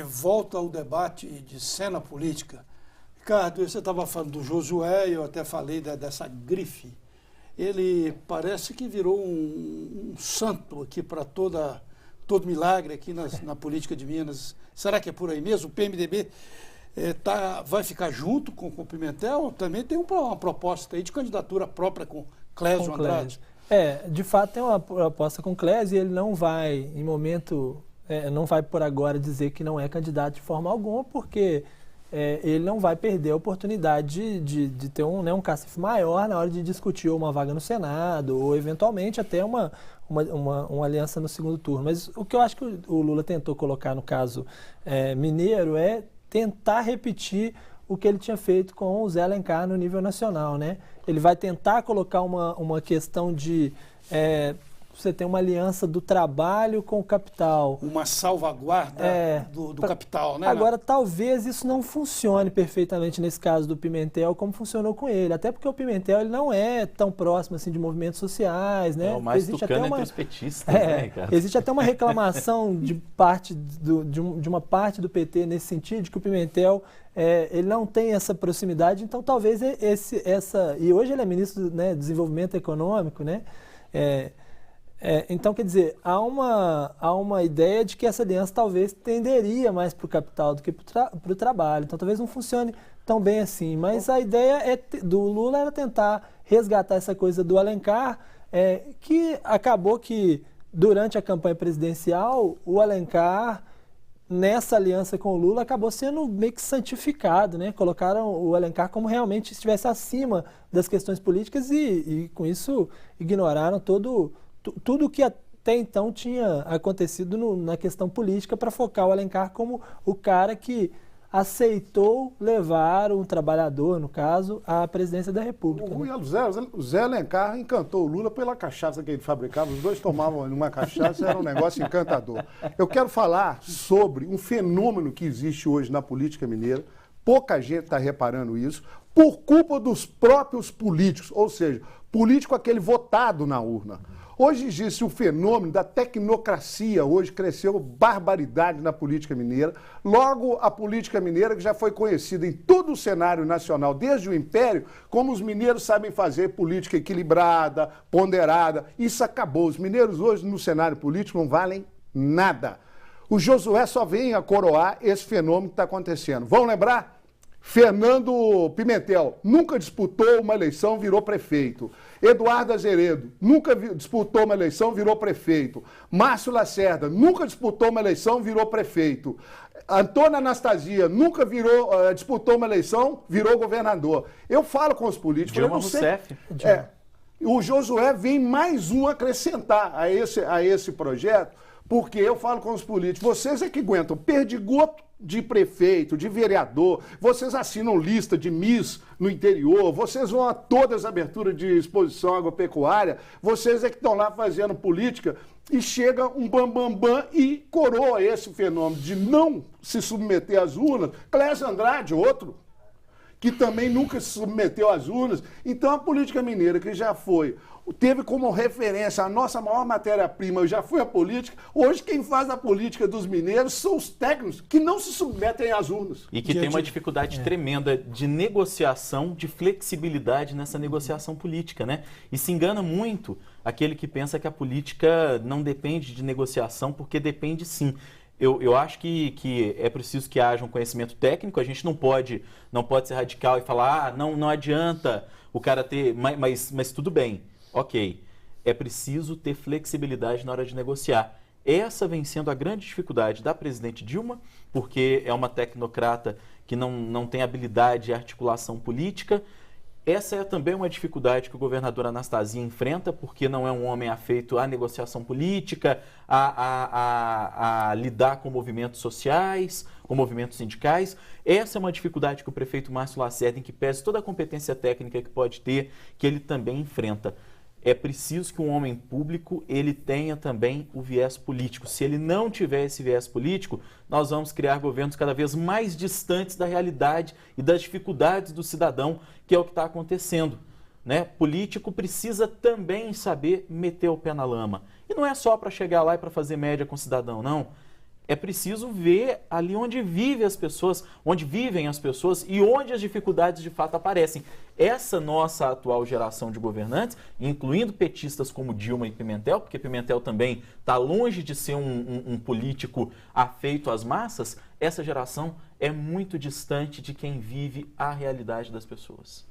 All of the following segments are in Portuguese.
volta ao debate de cena política. Ricardo, você estava falando do Josué, eu até falei dessa grife. Ele parece que virou um santo aqui para todo milagre aqui na política de Minas. Será que é por aí mesmo? O PMDB vai ficar junto com o Pimentel? Também tem uma proposta aí de candidatura própria com Clésio Andrade. De fato tem uma proposta com Clésio e ele não vai, não vai por agora dizer que não é candidato de forma alguma, porque ele não vai perder a oportunidade de ter um cacife maior na hora de discutir uma vaga no Senado ou eventualmente até uma aliança no segundo turno. Mas o que eu acho que o Lula tentou colocar no caso mineiro é tentar repetir o que ele tinha feito com o Zé Alencar no nível nacional, né? Ele vai tentar colocar uma questão de você tem uma aliança do trabalho com o capital. Uma salvaguarda do capital, né? Agora, talvez isso não funcione perfeitamente nesse caso do Pimentel como funcionou com ele. Até porque o Pimentel ele não é tão próximo assim, de movimentos sociais, né? O mais tucano entre os petistas, né, cara? Existe até uma reclamação de uma parte do PT nesse sentido, de que o Pimentel ele não tem essa proximidade. Então, talvez e hoje ele é ministro, né, do Desenvolvimento Econômico, né? Então, quer dizer, há uma ideia de que essa aliança talvez tenderia mais para o capital do que para o trabalho. Então, talvez não funcione tão bem assim. Mas a ideia do Lula era tentar resgatar essa coisa do Alencar, que acabou que, durante a campanha presidencial, o Alencar, nessa aliança com o Lula, acabou sendo meio que santificado, né? Colocaram o Alencar como realmente estivesse acima das questões políticas e com isso, ignoraram tudo que até então tinha acontecido na questão política para focar o Alencar como o cara que aceitou levar um trabalhador, no caso, à presidência da República. O Zé Alencar encantou o Lula pela cachaça que ele fabricava. Os dois tomavam uma cachaça, era um negócio encantador. Eu quero falar sobre um fenômeno que existe hoje na política mineira. Pouca gente está reparando isso, por culpa dos próprios políticos, ou seja, político aquele votado na urna. Hoje existe o fenômeno da tecnocracia, hoje cresceu barbaridade na política mineira. Logo, a política mineira, que já foi conhecida em todo o cenário nacional, desde o Império, como os mineiros sabem fazer política equilibrada, ponderada. Isso acabou. Os mineiros hoje, no cenário político, não valem nada. O Josué só vem a coroar esse fenômeno que está acontecendo. Vão lembrar? Fernando Pimentel nunca disputou uma eleição, virou prefeito. Eduardo Azeredo nunca disputou uma eleição, virou prefeito. Márcio Lacerda nunca disputou uma eleição, virou prefeito. Antônio Anastasia nunca disputou uma eleição, virou governador. Eu falo com os políticos... Dilma Rousseff. O Josué vem mais um acrescentar a esse projeto, porque eu falo com os políticos, vocês é que aguentam perdigoto de prefeito, de vereador, vocês assinam lista de Miss no interior, vocês vão a todas as aberturas de exposição agropecuária, vocês é que estão lá fazendo política e chega um bambambam e coroa esse fenômeno de não se submeter às urnas. Clésio Andrade, outro, que também nunca se submeteu às urnas. Então a política mineira, que já teve como referência a nossa maior matéria-prima, já foi a política, hoje quem faz a política dos mineiros são os técnicos que não se submetem às urnas. E que tem uma dificuldade tremenda de negociação, de flexibilidade nessa negociação política, né? E se engana muito aquele que pensa que a política não depende de negociação, porque depende sim. Eu acho que é preciso que haja um conhecimento técnico, a gente não pode ser radical e falar, não adianta o cara ter, mas tudo bem. Ok, é preciso ter flexibilidade na hora de negociar. Essa vem sendo a grande dificuldade da presidente Dilma, porque é uma tecnocrata que não tem habilidade e articulação política. Essa é também uma dificuldade que o governador Anastasia enfrenta, porque não é um homem afeito à negociação política, a lidar com movimentos sociais, com movimentos sindicais. Essa é uma dificuldade que o prefeito Márcio Lacerda, em que pese toda a competência técnica que pode ter, que ele também enfrenta. É preciso que um homem público ele tenha também o viés político. Se ele não tiver esse viés político, nós vamos criar governos cada vez mais distantes da realidade e das dificuldades do cidadão, que é o que está acontecendo, né? Político precisa também saber meter o pé na lama. E não é só para chegar lá e para fazer média com o cidadão, não. é preciso ver ali onde vivem as pessoas e onde as dificuldades de fato aparecem. Essa nossa atual geração de governantes, incluindo petistas como Dilma e Pimentel, porque Pimentel também está longe de ser um político afeito às massas, essa geração é muito distante de quem vive a realidade das pessoas.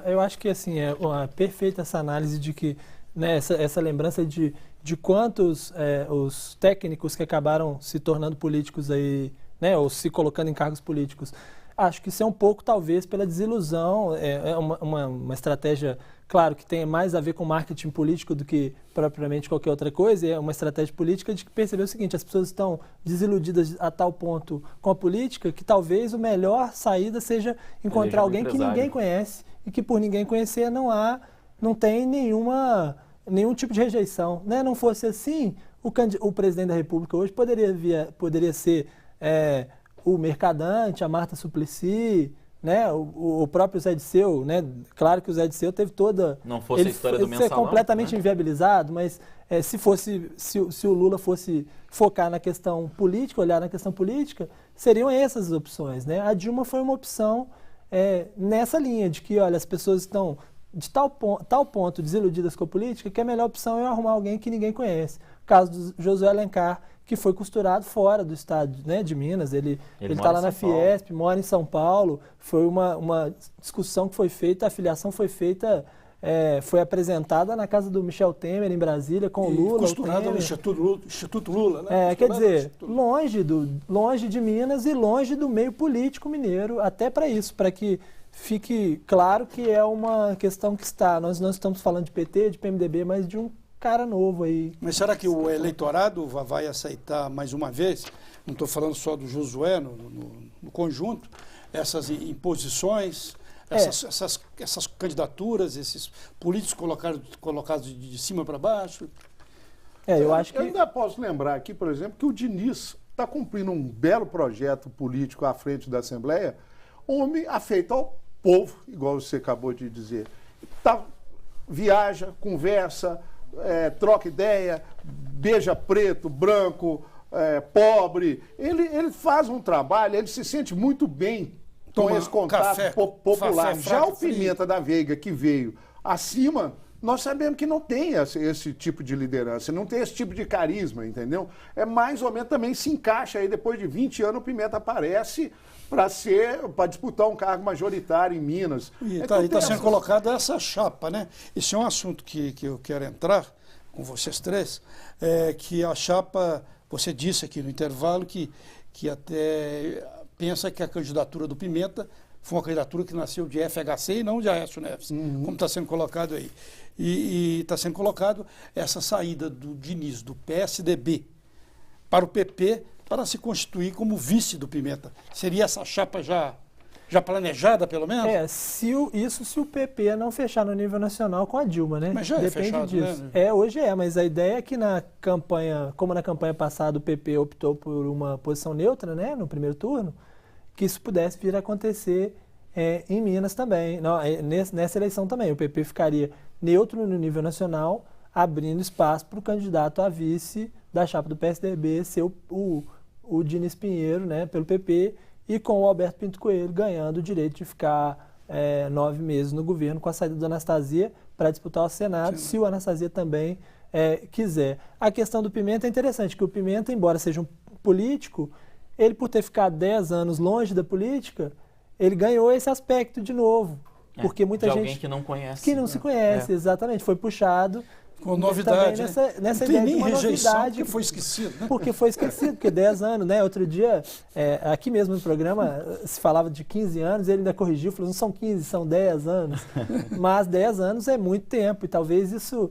Eu acho que assim, é uma perfeita essa análise de que, né, essa lembrança de quantos os técnicos que acabaram se tornando políticos aí, né, ou se colocando em cargos políticos. Acho que isso é um pouco, talvez, pela desilusão, uma estratégia, claro, que tem mais a ver com marketing político do que propriamente qualquer outra coisa, é uma estratégia política de perceber o seguinte: as pessoas estão desiludidas a tal ponto com a política que talvez a melhor saída seja encontrar alguém que ninguém conhece e que por ninguém conhecer não tem nenhum tipo de rejeição, né? Não fosse assim, o presidente da República hoje poderia ser o Mercadante, a Marta Suplicy, né? O próprio Zé Disseu, né? Claro que o Zé Disseu teve toda... Não fosse a história do mensalão, completamente, né, inviabilizado, mas se o Lula fosse focar na questão política, olhar na questão política, seriam essas as opções, né? A Dilma foi uma opção nessa linha de que, olha, as pessoas estão de tal ponto desiludidas com a política que a melhor opção é arrumar alguém que ninguém conhece. O caso do Josué Alencar, que foi costurado fora do estado, né, de Minas. Ele está lá na Fiesp, mora em São Paulo. Foi uma discussão que foi feita, a filiação foi feita, foi apresentada na casa do Michel Temer, em Brasília, com o Lula. Costurado no Instituto Lula, né? Quer dizer, longe de Minas e longe do meio político mineiro, até para isso, para que fique claro que é uma questão que nós não estamos falando de PT, de PMDB, mas de um cara novo aí. Mas será que o eleitorado vai aceitar mais uma vez, não estou falando só do Josué, no conjunto, essas imposições, essas candidaturas, esses políticos colocados de cima para baixo? Eu acho que... Eu ainda posso lembrar aqui, por exemplo, que o Diniz está cumprindo um belo projeto político à frente da Assembleia, homem afeito ao povo, igual você acabou de dizer. Viaja, conversa, troca ideia, beija preto, branco, pobre. Ele faz um trabalho, ele se sente muito bem com esse contato popular. Já o Pimenta da Veiga, que veio acima, nós sabemos que não tem esse tipo de liderança, não tem esse tipo de carisma, entendeu? É mais ou menos, também se encaixa aí, depois de 20 anos, o Pimenta aparece para disputar um cargo majoritário em Minas. E está sendo colocada essa chapa, né? Esse é um assunto que eu quero entrar com vocês três, que a chapa, você disse aqui no intervalo que até pensa que a candidatura do Pimenta foi uma candidatura que nasceu de FHC e não de Aécio Neves, como está sendo colocado aí. E está sendo colocado essa saída do Diniz, do PSDB, para o PP, para se constituir como vice do Pimenta. Seria essa chapa já planejada, pelo menos? Se o PP não fechar no nível nacional com a Dilma, né? Mas já depende fechado, disso. Né? Hoje mas a ideia é que como na campanha passada o PP optou por uma posição neutra, né, no primeiro turno, que isso pudesse vir a acontecer em Minas também. Não, nessa eleição também. O PP ficaria neutro no nível nacional, abrindo espaço para o candidato a vice da chapa do PSDB ser o Diniz Pinheiro, né, pelo PP, e com o Alberto Pinto Coelho ganhando o direito de ficar 9 meses no governo com a saída do Anastasia para disputar o Senado, se o Anastasia também quiser. A questão do Pimenta é interessante, que o Pimenta, embora seja um político, ele, por ter ficado 10 anos longe da política, ele ganhou esse aspecto de novo. Porque muita gente... alguém que não conhece. Que não se conhece, exatamente. Foi puxado... Com novidade, nessa ideia de uma novidade. Porque foi esquecido, né? Porque foi esquecido, porque 10 anos, né? Outro dia, aqui mesmo no programa, se falava de 15 anos, ele ainda corrigiu, falou, não são 15, são 10 anos. Mas 10 anos é muito tempo, e talvez isso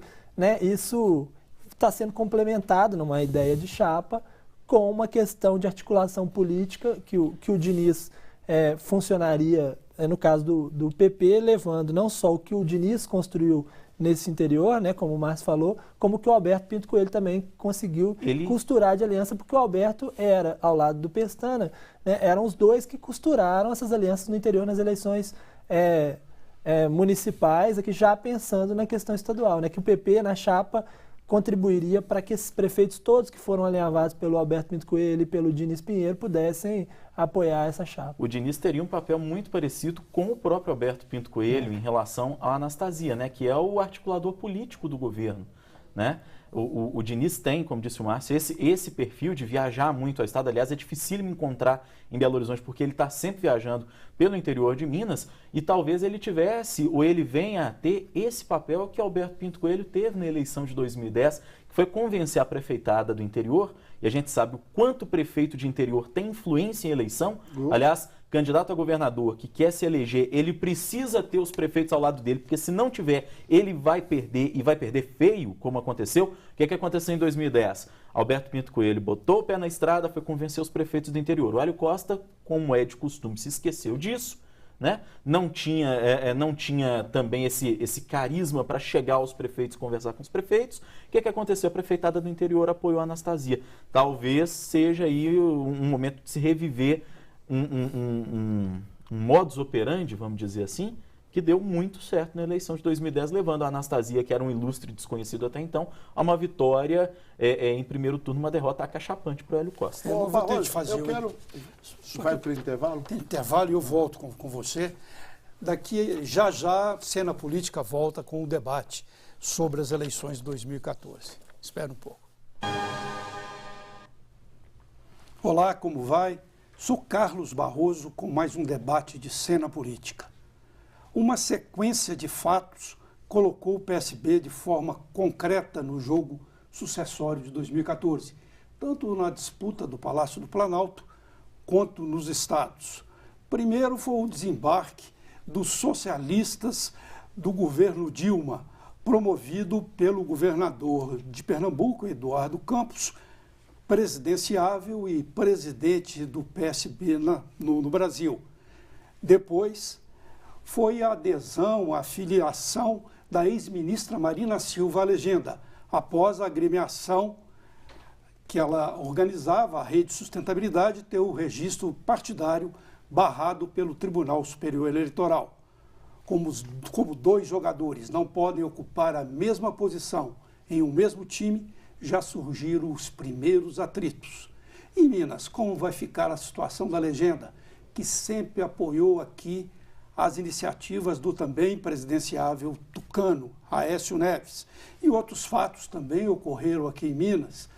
está sendo complementado numa ideia de chapa com uma questão de articulação política que o Diniz funcionaria, no caso do PP, levando não só o que o Diniz construiu nesse interior, né, como o Márcio falou, como que o Alberto Pinto Coelho também conseguiu costurar de aliança, porque o Alberto era, ao lado do Pestana, né, eram os dois que costuraram essas alianças no interior nas eleições municipais, aqui já pensando na questão estadual, né, que o PP na chapa contribuiria para que esses prefeitos todos que foram alinhavados pelo Alberto Pinto Coelho e pelo Diniz Pinheiro pudessem apoiar essa chapa. O Diniz teria um papel muito parecido com o próprio Alberto Pinto Coelho em relação à Anastasia, né, que é o articulador político do governo, né? O Diniz tem, como disse o Márcio, esse perfil de viajar muito ao estado. Aliás, é dificílimo encontrar em Belo Horizonte, porque ele está sempre viajando pelo interior de Minas, e talvez ele tivesse, ou ele venha a ter, esse papel que Alberto Pinto Coelho teve na eleição de 2010, que foi convencer a prefeitada do interior, e a gente sabe o quanto o prefeito de interior tem influência em eleição. Aliás, candidato a governador que quer se eleger, ele precisa ter os prefeitos ao lado dele, porque se não tiver, ele vai perder, e vai perder feio, como aconteceu. O que aconteceu em 2010? Alberto Pinto Coelho botou o pé na estrada, foi convencer os prefeitos do interior. O Hélio Costa, como é de costume, se esqueceu disso, né? Não tinha também esse carisma para chegar aos prefeitos e conversar com os prefeitos. O que aconteceu? A prefeitada do interior apoiou a Anastasia. Talvez seja aí um momento de se reviver um modus operandi, vamos dizer assim, que deu muito certo na eleição de 2010, levando a Anastasia, que era um ilustre desconhecido até então, a uma vitória em primeiro turno, uma derrota acachapante para o Hélio Costa. Eu vou ter de fazer Vai para o intervalo? Tem intervalo e eu volto com você. Daqui, já, Cena Política volta com o debate sobre as eleições de 2014. Espera um pouco. Olá, como vai? Sou Carlos Barroso com mais um debate de Cena Política. Uma sequência de fatos colocou o PSB de forma concreta no jogo sucessório de 2014, tanto na disputa do Palácio do Planalto quanto nos estados. Primeiro foi o desembarque dos socialistas do governo Dilma, promovido pelo governador de Pernambuco, Eduardo Campos, presidenciável e presidente do PSB no Brasil. Depois foi a adesão, a filiação da ex-ministra Marina Silva à legenda, após a agremiação que ela organizava, a Rede Sustentabilidade, ter o registro partidário barrado pelo Tribunal Superior Eleitoral. Como dois jogadores não podem ocupar a mesma posição em um mesmo time, já surgiram os primeiros atritos. Em Minas, como vai ficar a situação da legenda, que sempre apoiou aqui as iniciativas do também presidenciável tucano, Aécio Neves? E outros fatos também ocorreram aqui em Minas,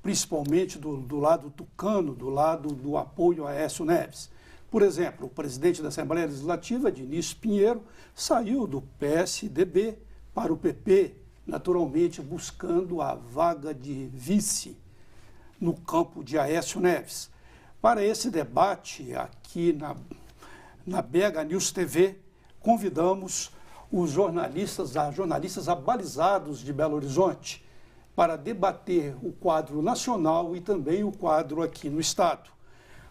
principalmente do lado tucano, do lado do apoio a Aécio Neves. Por exemplo, o presidente da Assembleia Legislativa, Diniz Pinheiro, saiu do PSDB para o PP, naturalmente buscando a vaga de vice no campo de Aécio Neves. Para esse debate aqui na BH News TV, convidamos os jornalistas abalizados de Belo Horizonte para debater o quadro nacional e também o quadro aqui no estado.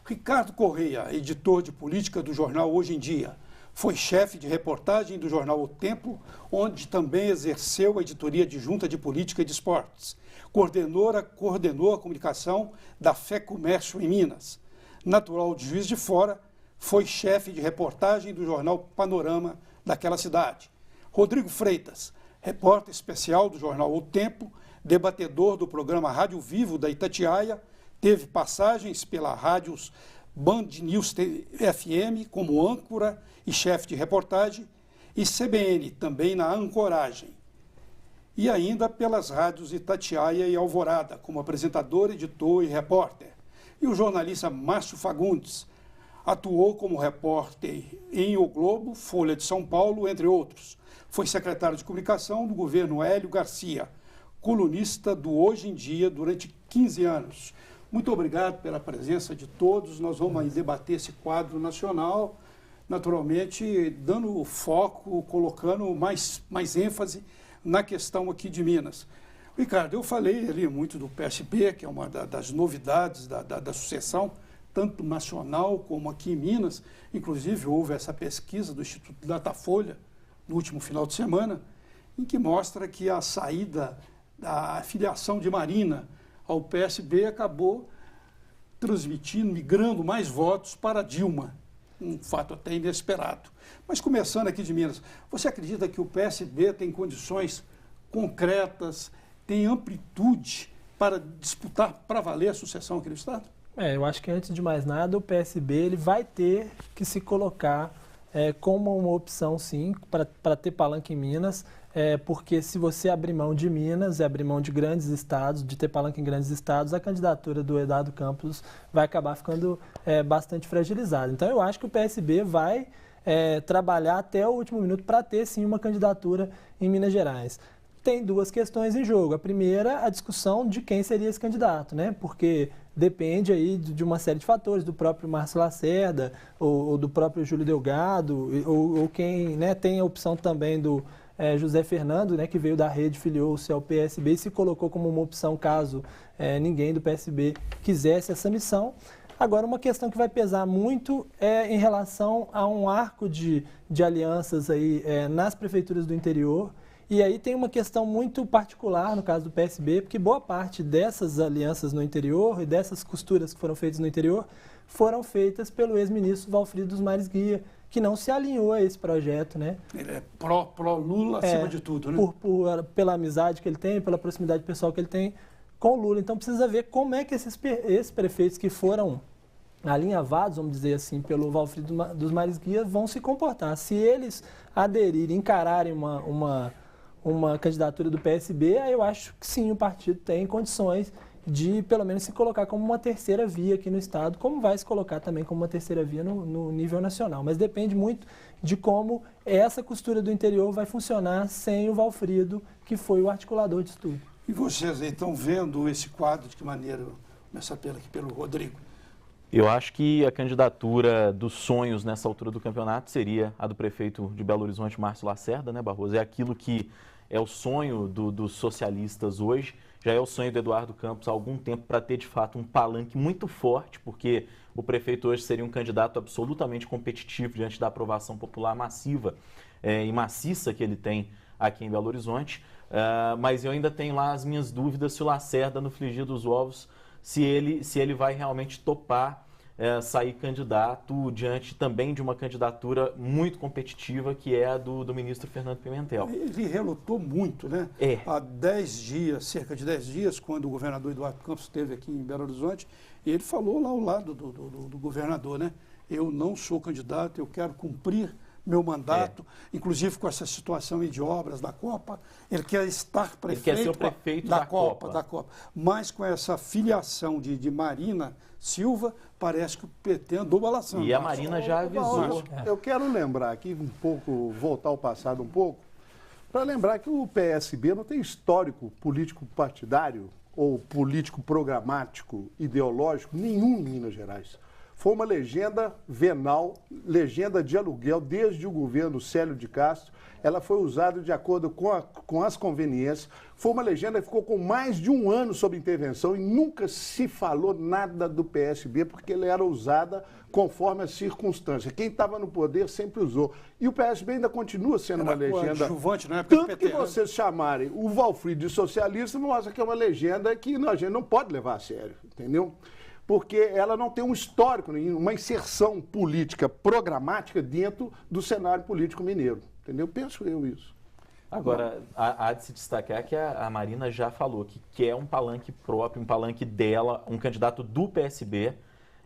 Ricardo Correia, editor de política do jornal Hoje em Dia, foi chefe de reportagem do jornal O Tempo, onde também exerceu a editoria adjunta de política e de esportes. Coordenou a comunicação da Fé Comércio em Minas. Natural de Juiz de Fora, foi chefe de reportagem do jornal Panorama daquela cidade. Rodrigo Freitas, repórter especial do jornal O Tempo, debatedor do programa Rádio Vivo da Itatiaia, teve passagens pela rádios Band News FM como âncora e chefe de reportagem, e CBN, também na ancoragem. E ainda pelas rádios Itatiaia e Alvorada, como apresentador, editor e repórter. E o jornalista Márcio Fagundes atuou como repórter em O Globo, Folha de São Paulo, entre outros. Foi secretário de comunicação do governo Hélio Garcia, colunista do Hoje em Dia durante 15 anos. Muito obrigado pela presença de todos. Nós vamos aí debater esse quadro nacional, naturalmente dando foco, colocando mais ênfase na questão aqui de Minas. Ricardo, eu falei ali muito do PSB, que é uma das novidades da sucessão, tanto nacional como aqui em Minas. Inclusive, houve essa pesquisa do Instituto Datafolha, no último final de semana, em que mostra que a saída da filiação de Marina ao PSB acabou migrando mais votos para Dilma, um fato até inesperado. Mas começando aqui de Minas, você acredita que o PSB tem condições concretas tem amplitude para disputar para valer a sucessão aqui no Estado? Eu acho que antes de mais nada o PSB ele vai ter que se colocar como uma opção, sim, para ter palanque em Minas, porque se você abrir mão de Minas e abrir mão de grandes estados, de ter palanque em grandes estados, a candidatura do Eduardo Campos vai acabar ficando bastante fragilizada. Então eu acho que o PSB vai trabalhar até o último minuto para ter, sim, uma candidatura em Minas Gerais. Tem duas questões em jogo. A primeira, a discussão de quem seria esse candidato, né? Porque depende aí de uma série de fatores, do próprio Márcio Lacerda, ou do próprio Júlio Delgado, ou quem, né, tem a opção também do José Fernando, né, que veio da rede, filiou-se ao PSB e se colocou como uma opção caso ninguém do PSB quisesse essa missão. Agora, uma questão que vai pesar muito é em relação a um arco de alianças aí, nas prefeituras do interior. E aí tem uma questão muito particular no caso do PSB, porque boa parte dessas alianças no interior e dessas costuras que foram feitas no interior foram feitas pelo ex-ministro Walfrido dos Mares Guia, que não se alinhou a esse projeto, né? Ele é pró-Lula acima de tudo, né? Pela amizade que ele tem, pela proximidade pessoal que ele tem com o Lula. Então precisa ver como é que esses prefeitos que foram alinhavados, vamos dizer assim, pelo Walfrido dos Mares Guia vão se comportar. Se eles aderirem, encararem uma candidatura do PSB, aí eu acho que sim, o partido tem condições de, pelo menos, se colocar como uma terceira via aqui no Estado, como vai se colocar também como uma terceira via no nível nacional. Mas depende muito de como essa costura do interior vai funcionar sem o Walfrido, que foi o articulador disso tudo. E vocês aí estão vendo esse quadro de que maneira? Começar aqui pelo Rodrigo. Eu acho que a candidatura dos sonhos nessa altura do campeonato seria a do prefeito de Belo Horizonte, Márcio Lacerda, né, Barroso? É aquilo que é o sonho dos socialistas hoje, já é o sonho do Eduardo Campos há algum tempo para ter, de fato, um palanque muito forte, porque o prefeito hoje seria um candidato absolutamente competitivo diante da aprovação popular massiva e maciça que ele tem aqui em Belo Horizonte. Mas eu ainda tenho lá as minhas dúvidas se o Lacerda, no frigir dos ovos, se ele vai realmente topar sair candidato diante também de uma candidatura muito competitiva, que é a do ministro Fernando Pimentel. Ele relutou muito, né? Há 10 dias, cerca de 10 dias, quando o governador Eduardo Campos esteve aqui em Belo Horizonte, e ele falou lá ao lado do governador, né? Eu não sou candidato, eu quero cumprir meu mandato, inclusive com essa situação aí de obras da Copa, ele quer estar prefeito, ele quer ser o prefeito da Copa. Mas com essa filiação de Marina Silva, parece que o PT andou balançando. E a Marina já avisou. Eu quero lembrar aqui um pouco, voltar ao passado um pouco, para lembrar que o PSB não tem histórico político partidário ou político programático, ideológico nenhum em Minas Gerais. Foi uma legenda venal, legenda de aluguel, desde o governo Célio de Castro. Ela foi usada de acordo com as conveniências. Foi uma legenda que ficou com mais de um ano sob intervenção e nunca se falou nada do PSB, porque ela era usada conforme as circunstâncias. Quem estava no poder sempre usou. E o PSB ainda continua sendo uma legenda. Na época do Tanto PT, que vocês chamarem o Walfrido de socialista, mostra que é uma legenda que a gente não pode levar a sério, entendeu? Porque ela não tem um histórico, uma inserção política programática dentro do cenário político mineiro. Entendeu? Penso eu isso. Agora, há de se destacar que a Marina já falou que quer um palanque próprio, um palanque dela, um candidato do PSB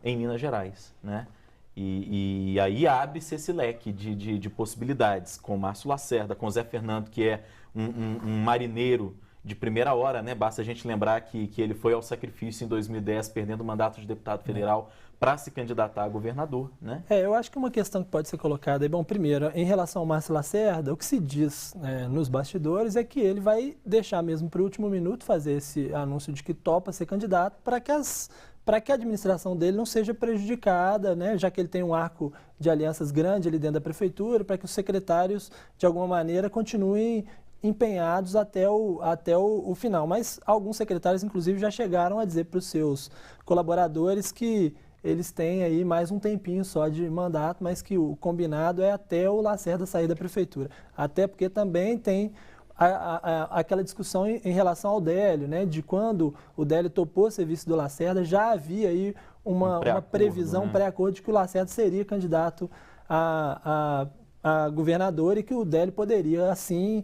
em Minas Gerais, né? E aí abre-se esse leque de possibilidades, com Márcio Lacerda, com Zé Fernando, que é um marineiro de primeira hora, né? Basta a gente lembrar que ele foi ao sacrifício em 2010, perdendo o mandato de deputado federal para se candidatar a governador, né? Eu acho que uma questão que pode ser colocada é, bom, primeiro, em relação ao Márcio Lacerda, o que se diz nos bastidores é que ele vai deixar mesmo para o último minuto fazer esse anúncio de que topa ser candidato para que a administração dele não seja prejudicada, né? Já que ele tem um arco de alianças grande ali dentro da prefeitura, para que os secretários, de alguma maneira, continuem empenhados até o final. Mas alguns secretários, inclusive, já chegaram a dizer para os seus colaboradores que eles têm aí mais um tempinho só de mandato, mas que o combinado é até o Lacerda sair da prefeitura. Até porque também tem aquela discussão em relação ao Délio, né? De quando o Délio topou ser vice do Lacerda, já havia aí uma previsão, um pré-acordo de que o Lacerda seria candidato a a governador e que o Délio poderia, assim,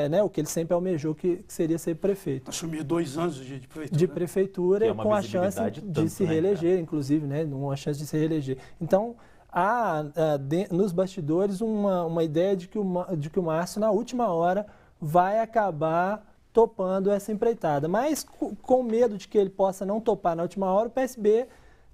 né, o que ele sempre almejou, que seria ser prefeito. Assumir 2 anos de prefeitura. De prefeitura, Que é uma com a chance de se reeleger, inclusive, né, uma chance de se reeleger. Então, há nos bastidores uma ideia de que o Márcio, na última hora, vai acabar topando essa empreitada. Mas, com medo de que ele possa não topar na última hora, o PSB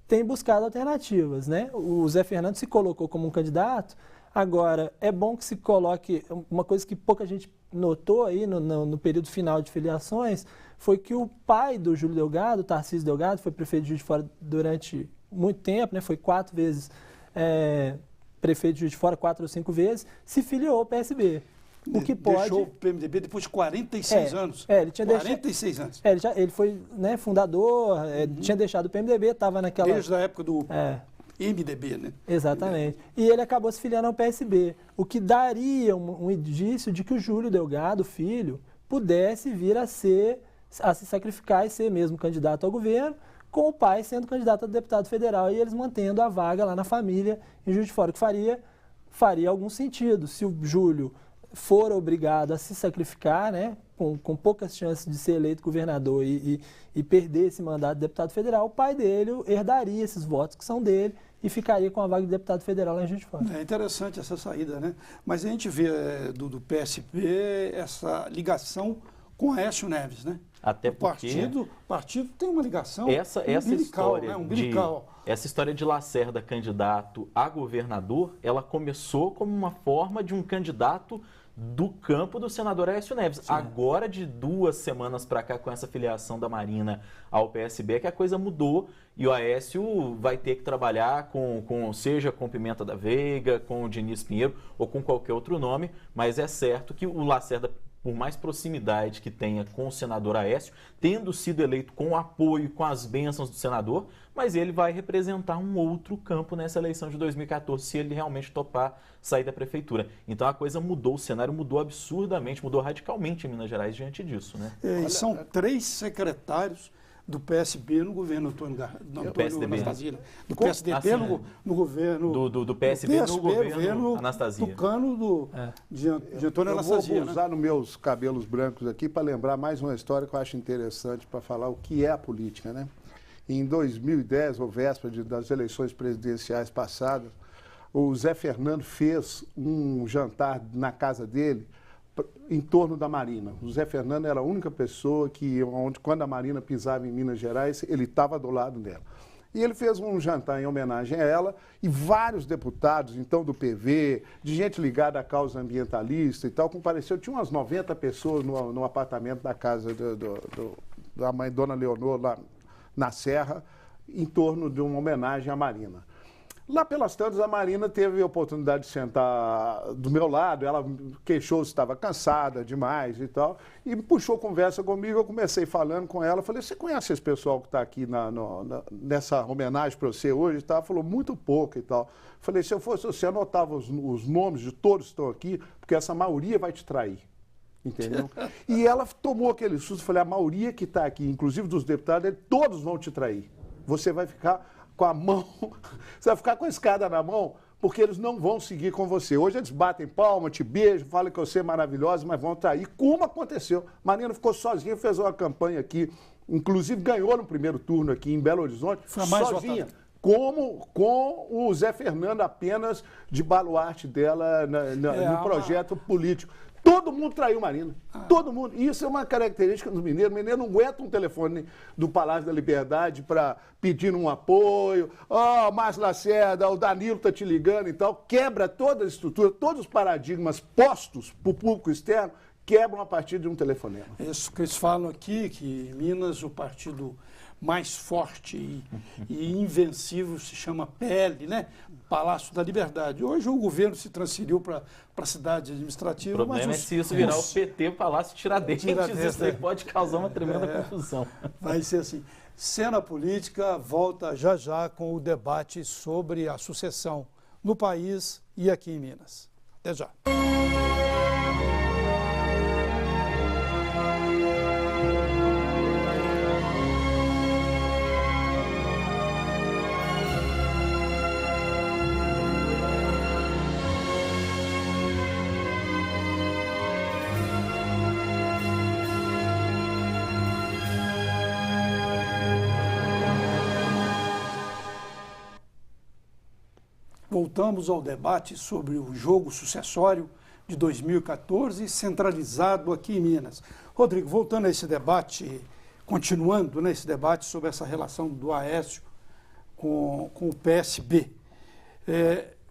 tem buscado alternativas, né? O Zé Fernando se colocou como um candidato. Agora, é bom que se coloque, uma coisa que pouca gente notou aí no período final de filiações, foi que o pai do Júlio Delgado, Tarcísio Delgado, foi prefeito de Juiz de Fora durante muito tempo, né? Foi 4 vezes prefeito de Juiz de Fora, 4 ou 5 vezes, se filiou ao PSB. O que pode... Deixou o PMDB depois de 46 anos. Ele tinha 46 anos. Ele foi, né, fundador, tinha deixado o PMDB, estava naquela... Desde a época do MDB, né? Exatamente. E ele acabou se filiando ao PSB, o que daria um indício de que o Júlio Delgado, filho, pudesse vir a se sacrificar e ser mesmo candidato ao governo, com o pai sendo candidato a deputado federal e eles mantendo a vaga lá na família em Juiz de Fora, que faria algum sentido. Se o Júlio for obrigado a se sacrificar, né, com poucas chances de ser eleito governador e perder esse mandato de deputado federal, o pai dele herdaria esses votos que são dele e ficaria com a vaga de deputado federal lá em Juiz de Fora. É interessante essa saída, né? Mas a gente vê do PSB essa ligação com Aécio Neves, né? Até porque o partido tem uma ligação essa história, né? Umbilical. Essa história de Lacerda candidato a governador, ela começou como uma forma de um candidato do campo do senador Aécio Neves. Sim. Agora, de 2 semanas para cá, com essa filiação da Marina ao PSB, é que a coisa mudou e o Aécio vai ter que trabalhar seja com Pimenta da Veiga, com o Diniz Pinheiro ou com qualquer outro nome, mas é certo que o Lacerda, por mais proximidade que tenha com o senador Aécio, tendo sido eleito com o apoio, com as bênçãos do senador, mas ele vai representar um outro campo nessa eleição de 2014, se ele realmente topar sair da prefeitura. Então a coisa mudou, o cenário mudou absurdamente, mudou radicalmente em Minas Gerais diante disso, né? São 3 secretários do PSB no governo Antônio Anastasia. Do PSDB no governo... Do PSB no governo Anastasia. Tucano de Antônio Anastasia. Eu vou usar nos meus cabelos brancos aqui para lembrar mais uma história que eu acho interessante para falar o que é a política, né? Em 2010, ou véspera das eleições presidenciais passadas, o Zé Fernando fez um jantar na casa dele em torno da Marina. O Zé Fernando era a única pessoa onde, quando a Marina pisava em Minas Gerais, ele estava do lado dela. E ele fez um jantar em homenagem a ela e vários deputados, então, do PV, de gente ligada à causa ambientalista e tal, compareceu. Tinha umas 90 pessoas no apartamento da casa da mãe Dona Leonor, lá na Serra, em torno de uma homenagem à Marina. Lá pelas tantas, a Marina teve a oportunidade de sentar do meu lado, ela queixou-se, estava cansada demais e tal, e puxou conversa comigo, eu comecei falando com ela, falei, você conhece esse pessoal que está aqui nessa homenagem para você hoje? E tal? Ela falou, muito pouco e tal. Falei, se eu fosse você, anotava os nomes de todos que estão aqui, porque essa maioria vai te trair. Entendeu? E ela tomou aquele susto, falei, a maioria que está aqui, inclusive dos deputados, todos vão te trair. Você vai ficar com a mão, você vai ficar com a escada na mão, porque eles não vão seguir com você. Hoje eles batem palma, te beijam, falam que você é maravilhosa, mas vão trair. Como aconteceu? Marina ficou sozinha, fez uma campanha aqui, inclusive ganhou no primeiro turno aqui em Belo Horizonte, sozinha. Com o Zé Fernando apenas de baluarte dela no projeto político. Todo mundo traiu Marina. Todo mundo. Isso é uma característica dos mineiros. O mineiro não aguenta um telefone do Palácio da Liberdade para pedir um apoio. Márcio Lacerda, o Danilo está te ligando e tal. Quebra toda a estrutura, todos os paradigmas postos para o público externo, quebram a partir de um telefonema. Isso que eles falam aqui, que em Minas o partido mais forte e invencível se chama PL, né? Palácio da Liberdade. Hoje o governo se transferiu para a cidade administrativa. O problema é se isso virar o PT, Palácio Tiradentes. Isso aí pode causar uma tremenda confusão. Vai ser assim. Cena Política volta já já com o debate sobre a sucessão no país e aqui em Minas. Até já. voltamos ao debate sobre o jogo sucessório de 2014, centralizado aqui em Minas. Rodrigo, voltando a esse debate, continuando nesse debate sobre essa relação do Aécio com o PSB,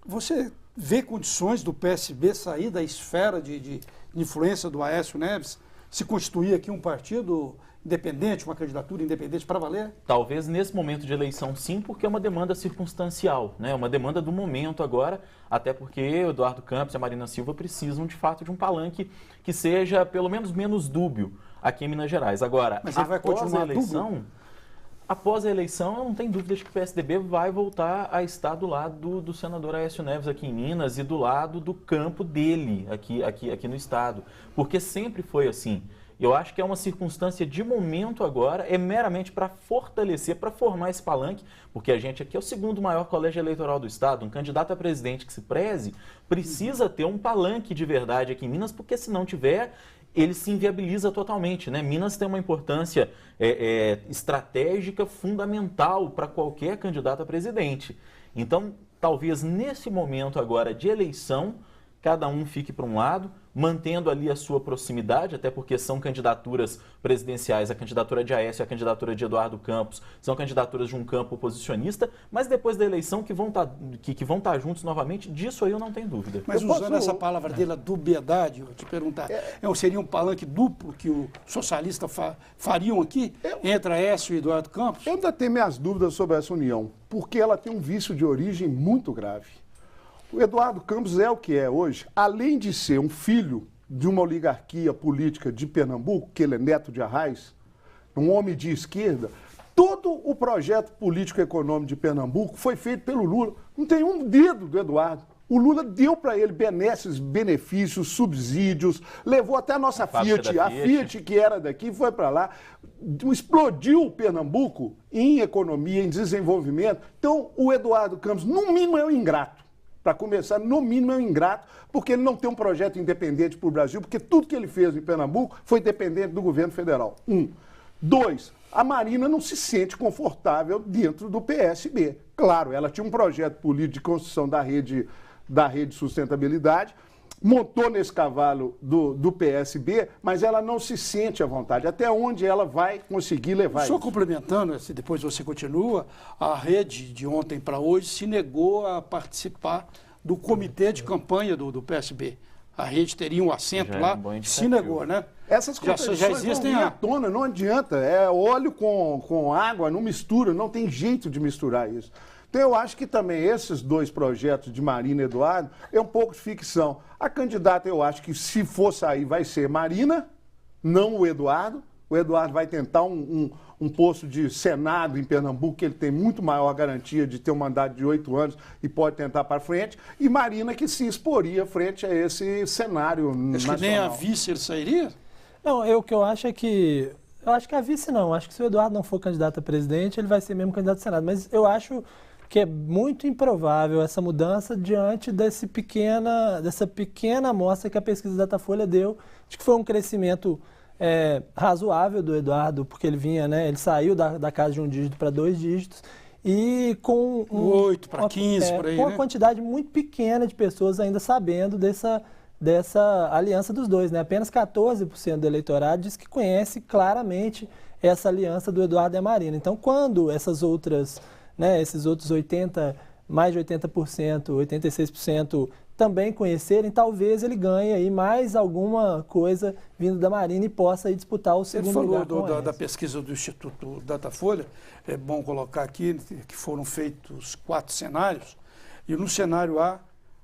você vê condições do PSB sair da esfera de influência do Aécio Neves, se constituir aqui um partido independente, uma candidatura independente para valer? Talvez nesse momento de eleição sim, porque é uma demanda circunstancial, né? Uma demanda do momento agora, até porque o Eduardo Campos e a Marina Silva precisam de fato de um palanque que seja pelo menos menos dúbio aqui em Minas Gerais. Agora, mas ele vai continuar após a eleição, eu não tenho dúvida de que o PSDB vai voltar a estar do lado do senador Aécio Neves aqui em Minas e do lado do campo dele aqui no estado, porque sempre foi assim. Eu acho que é uma circunstância de momento agora, é meramente para fortalecer, para formar esse palanque, porque a gente aqui é o segundo maior colégio eleitoral do estado, um candidato a presidente que se preze precisa ter um palanque de verdade aqui em Minas, porque se não tiver, ele se inviabiliza totalmente, né? Minas tem uma importância estratégica fundamental para qualquer candidato a presidente. Então, talvez nesse momento agora de eleição, cada um fique para um lado, mantendo ali a sua proximidade, até porque são candidaturas presidenciais, a candidatura de Aécio e a candidatura de Eduardo Campos são candidaturas de um campo oposicionista, mas depois da eleição que vão estar juntos novamente, disso aí eu não tenho dúvida. Mas usando essa palavra dele, a dubiedade, eu vou te perguntar, seria um palanque duplo que os socialistas fariam aqui, entre Aécio e Eduardo Campos? Eu ainda tenho minhas dúvidas sobre essa união, porque ela tem um vício de origem muito grave. O Eduardo Campos é o que é hoje, além de ser um filho de uma oligarquia política de Pernambuco, que ele é neto de Arraes, um homem de esquerda, todo o projeto político-econômico de Pernambuco foi feito pelo Lula. Não tem um dedo do Eduardo. O Lula deu para ele benesses, benefícios, subsídios, levou até a nossa Fiat, a Fiat que era daqui, foi para lá, explodiu o Pernambuco em economia, em desenvolvimento. Então, o Eduardo Campos, no mínimo, é um ingrato. Para começar, no mínimo é um ingrato, porque ele não tem um projeto independente para o Brasil, porque tudo que ele fez em Pernambuco foi dependente do governo federal. 1. 2. A Marina não se sente confortável dentro do PSB. Claro, ela tinha um projeto político de construção da rede de sustentabilidade, montou nesse cavalo do PSB, mas ela não se sente à vontade. Até onde ela vai conseguir levar isso? Só complementando, depois você continua, a rede de ontem para hoje se negou a participar do comitê de campanha do PSB. A rede teria um assento lá, se negou, né? Essas contradições já existem à tona, não adianta. É óleo com água, não mistura, não tem jeito de misturar isso. Então, eu acho que também esses dois projetos de Marina e Eduardo é um pouco de ficção. A candidata, eu acho que se for sair, vai ser Marina, não o Eduardo. O Eduardo vai tentar um posto de Senado em Pernambuco, que ele tem muito maior garantia de ter um mandato de 8 anos e pode tentar para frente. E Marina que se exporia frente a esse cenário nacional. Que nem a vice ele sairia? Não, o que eu acho é que... Eu acho que a vice não. Acho que se o Eduardo não for candidato a presidente, ele vai ser mesmo candidato a Senado. Mas eu acho que é muito improvável essa mudança diante dessa pequena amostra que a pesquisa Datafolha deu, de que foi um crescimento razoável do Eduardo, porque ele vinha, né, ele saiu da casa de 1 dígito para 2 dígitos, e com 8 para 15, por aí, com uma quantidade muito pequena de pessoas ainda sabendo dessa aliança dos dois, né? Apenas 14% do eleitorado diz que conhece claramente essa aliança do Eduardo e a Marina. Então, quando esses outros mais de 80%, 86% também conhecerem, talvez ele ganhe aí mais alguma coisa vindo da Marina e possa aí disputar o segundo lugar. Ele falou da pesquisa do Instituto Datafolha, é bom colocar aqui que foram feitos 4 cenários, e no cenário A,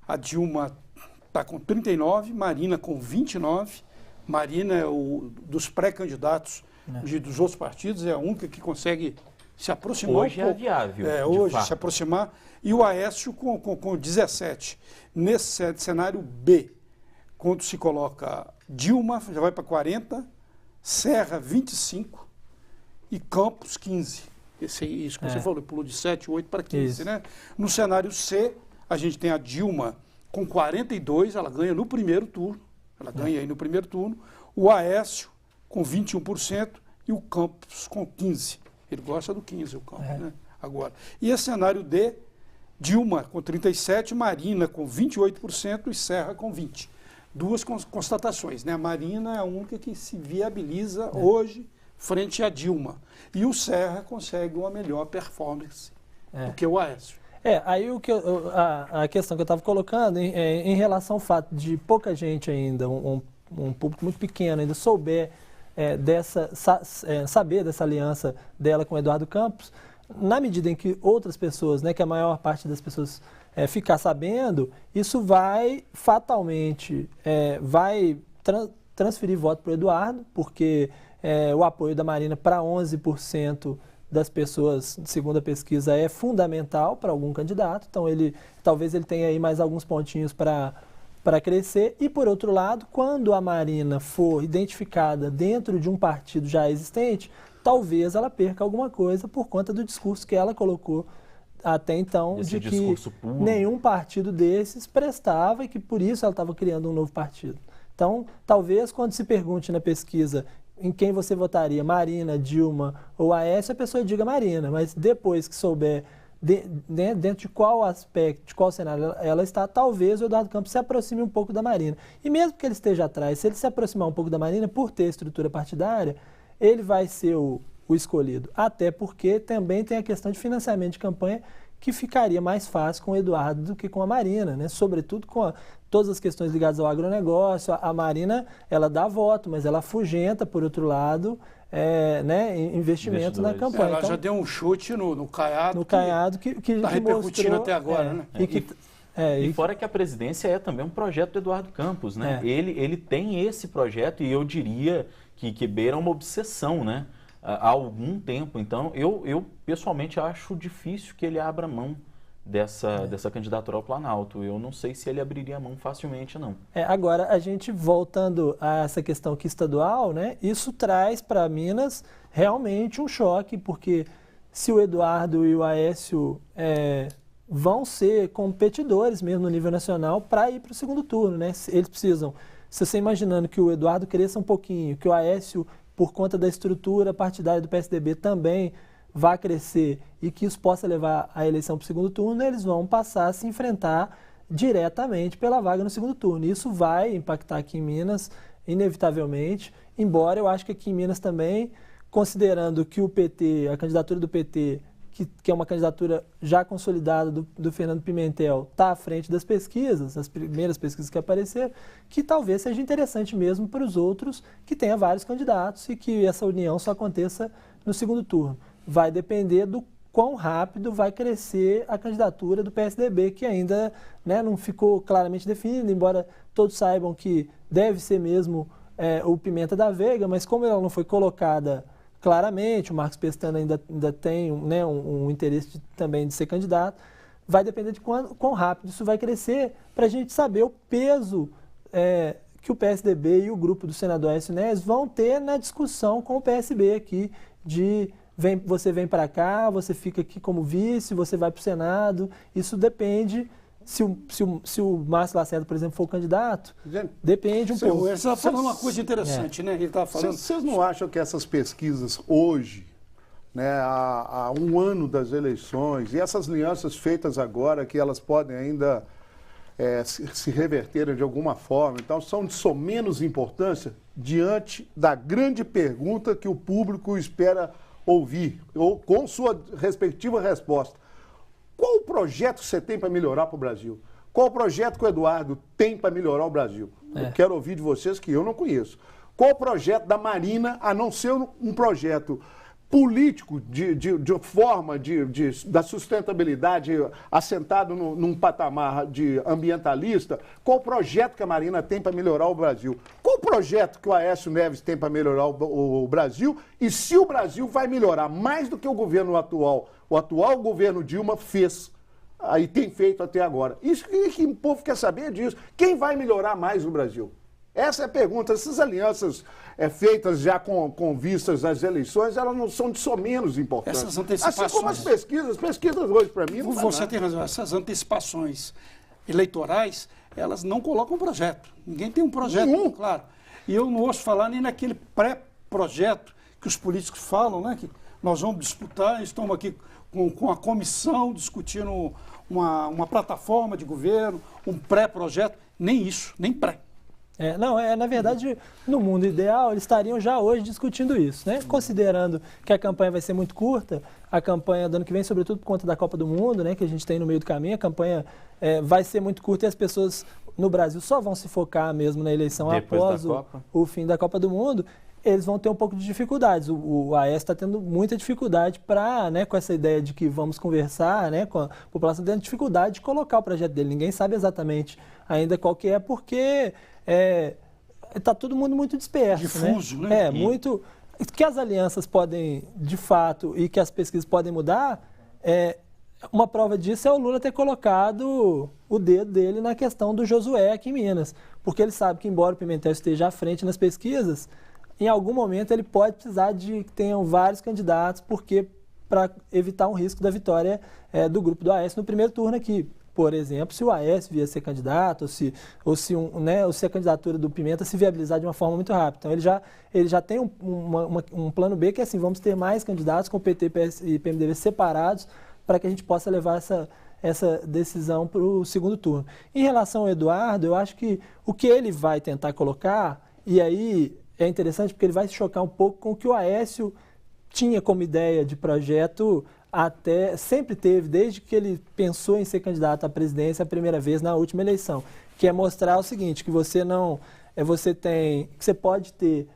a Dilma está com 39, Marina com 29, Marina é dos pré-candidatos dos outros partidos, é a única que consegue se aproximar hoje um pouco. É viável. Hoje fato. Se aproximar. E o Aécio com 17. Nesse cenário B, quando se coloca Dilma, já vai para 40, Serra 25 e Campos 15. Isso que você falou, pulou de 7, 8 para 15, né? No cenário C, a gente tem a Dilma com 42, ela ganha no primeiro turno. Ela ganha aí no primeiro turno. O Aécio com 21% e o Campos com 15%. Ele gosta do 15%, o Campos, né? Agora. E esse cenário D, Dilma com 37%, Marina com 28% e Serra com 20%. Duas constatações, né? A Marina é a única que se viabiliza hoje frente a Dilma. E o Serra consegue uma melhor performance do que o Aécio. Aí a questão que eu estava colocando em relação ao fato de pouca gente ainda, um público muito pequeno ainda souber saber dessa aliança dela com o Eduardo Campos, na medida em que outras pessoas, né, que a maior parte das pessoas ficar sabendo, isso vai fatalmente transferir voto para o Eduardo, porque o apoio da Marina para 11% das pessoas, segundo a pesquisa, é fundamental para algum candidato. Então, talvez ele tenha aí mais alguns pontinhos para crescer. E, por outro lado, quando a Marina for identificada dentro de um partido já existente, talvez ela perca alguma coisa por conta do discurso que ela colocou até então, de que nenhum partido desses prestava e que, por isso, ela estava criando um novo partido. Então, talvez, quando se pergunte na pesquisa em quem você votaria, Marina, Dilma ou Aécio, a pessoa diga Marina, mas depois que souber dentro de qual aspecto, de qual cenário ela está, talvez o Eduardo Campos se aproxime um pouco da Marina. E mesmo que ele esteja atrás, se ele se aproximar um pouco da Marina, por ter estrutura partidária, ele vai ser o escolhido. Até porque também tem a questão de financiamento de campanha, que ficaria mais fácil com o Eduardo do que com a Marina, né? Sobretudo com todas as questões ligadas ao agronegócio. A Marina, ela dá voto, mas ela afugenta, por outro lado, investimento na campanha. Ela já deu um chute no Caiado. No Caiado que está repercutindo até agora, né? E fora que a presidência é também um projeto do Eduardo Campos, né? Ele tem esse projeto e eu diria que beira uma obsessão, né? Há algum tempo. Então, eu pessoalmente acho difícil que ele abra mão dessa candidatura ao Planalto. Eu não sei se ele abriria a mão facilmente, não. Agora, a gente voltando a essa questão aqui estadual, né, isso traz para Minas realmente um choque, porque se o Eduardo e o Aécio vão ser competidores mesmo no nível nacional para ir para o segundo turno, né? Eles precisam, se você imaginando que o Eduardo cresça um pouquinho, que o Aécio, por conta da estrutura partidária do PSDB, também vai crescer e que isso possa levar a eleição para o segundo turno, eles vão passar a se enfrentar diretamente pela vaga no segundo turno. Isso vai impactar aqui em Minas, inevitavelmente, embora eu acho que aqui em Minas também, considerando que o PT, a candidatura do PT, que é uma candidatura já consolidada do Fernando Pimentel, está à frente das pesquisas, as primeiras pesquisas que apareceram, que talvez seja interessante mesmo para os outros que tenha vários candidatos e que essa união só aconteça no segundo turno. Vai depender do quão rápido vai crescer a candidatura do PSDB, que ainda não ficou claramente definida, embora todos saibam que deve ser mesmo o Pimenta da Veiga, mas como ela não foi colocada claramente, o Marcos Pestana ainda tem um interesse também de ser candidato, vai depender de quão rápido isso vai crescer para a gente saber o peso que o PSDB e o grupo do senador Aécio Neves vão ter na discussão com o PSB aqui de você vem para cá, você fica aqui como vice, você vai para o Senado. Isso depende, se o Márcio Lacerda, por exemplo, for o candidato, depende um pouco. Ele está falando uma coisa interessante, né? Ele está falando... Vocês não acham que essas pesquisas hoje, né, há um ano das eleições, e essas alianças feitas agora, que elas podem ainda se reverterem de alguma forma, então são de menos importância diante da grande pergunta que o público espera ouvir, ou com sua respectiva resposta. Qual o projeto que você tem para melhorar para o Brasil? Qual o projeto que o Eduardo tem para melhorar o Brasil? Eu quero ouvir de vocês que eu não conheço. Qual o projeto da Marina, a não ser um projeto político de forma da sustentabilidade assentado num patamar de ambientalista? Qual o projeto que a Marina tem para melhorar o Brasil? Qual o projeto que o Aécio Neves tem para melhorar o Brasil? E se o Brasil vai melhorar mais do que o governo atual, o atual governo Dilma fez, aí tem feito até agora? Isso que o povo quer saber disso. Quem vai melhorar mais o Brasil? Essa é a pergunta. Essas alianças feitas já com vistas às eleições, elas não são de menos importantes. Essas antecipações... Assim como as pesquisas hoje, para mim, não Você tem razão. Essas antecipações eleitorais, elas não colocam projeto. Ninguém tem um projeto, claro. E eu não ouço falar nem naquele pré-projeto que os políticos falam, né? Que nós vamos disputar, estamos aqui com a comissão discutindo uma plataforma de governo, um pré-projeto, nem isso, nem pré. Na verdade, no mundo ideal, eles estariam já hoje discutindo isso, né? Considerando que a campanha vai ser muito curta, a campanha do ano que vem, sobretudo por conta da Copa do Mundo, né, que a gente tem no meio do caminho, a campanha vai ser muito curta e as pessoas no Brasil só vão se focar mesmo na eleição depois após o fim da Copa do Mundo. Eles vão ter um pouco de dificuldades. O Aécio está tendo muita dificuldade para, né, com essa ideia de que vamos conversar, né, com a população, tendo dificuldade de colocar o projeto dele. Ninguém sabe exatamente ainda qual que é, porque está todo mundo muito disperso. Difuso, né? Muito. Que as alianças podem, de fato, e que as pesquisas podem mudar, uma prova disso é o Lula ter colocado o dedo dele na questão do Josué aqui em Minas. Porque ele sabe que, embora o Pimentel esteja à frente nas pesquisas, em algum momento ele pode precisar de que tenham vários candidatos, porque para evitar um risco da vitória do grupo do Aécio no primeiro turno aqui. Por exemplo, se o Aécio vier ser candidato, ou se a candidatura do Pimenta se viabilizar de uma forma muito rápida. Então ele já tem um plano B, que é assim, vamos ter mais candidatos com PT e PMDB separados, para que a gente possa levar essa decisão para o segundo turno. Em relação ao Eduardo, eu acho que o que ele vai tentar colocar, e aí é interessante porque ele vai se chocar um pouco com o que o Aécio tinha como ideia de projeto, sempre teve, desde que ele pensou em ser candidato à presidência a primeira vez na última eleição, que é mostrar o seguinte, que você pode ter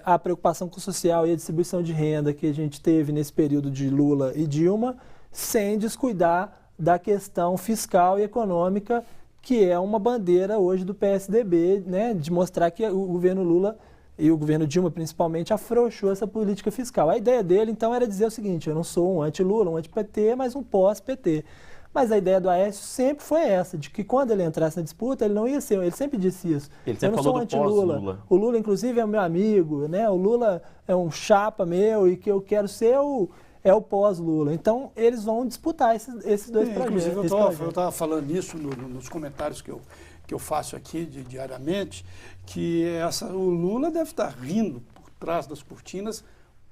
a preocupação com o social e a distribuição de renda que a gente teve nesse período de Lula e Dilma, sem descuidar da questão fiscal e econômica, que é uma bandeira hoje do PSDB, né, de mostrar que o governo Lula e o governo Dilma, principalmente, afrouxou essa política fiscal. A ideia dele, então, era dizer o seguinte, eu não sou um anti-Lula, um anti-PT, mas um pós-PT. Mas a ideia do Aécio sempre foi essa, de que quando ele entrasse na disputa, ele não ia ser, ele sempre disse isso. Ele sempre falou do pós-Lula. O Lula, inclusive, é o meu amigo, né? O Lula é um chapa meu e que eu quero ser o pós-Lula. Então, eles vão disputar esses dois projetos. Inclusive, eu estava falando isso nos comentários que eu faço aqui diariamente, que o Lula deve estar rindo por trás das cortinas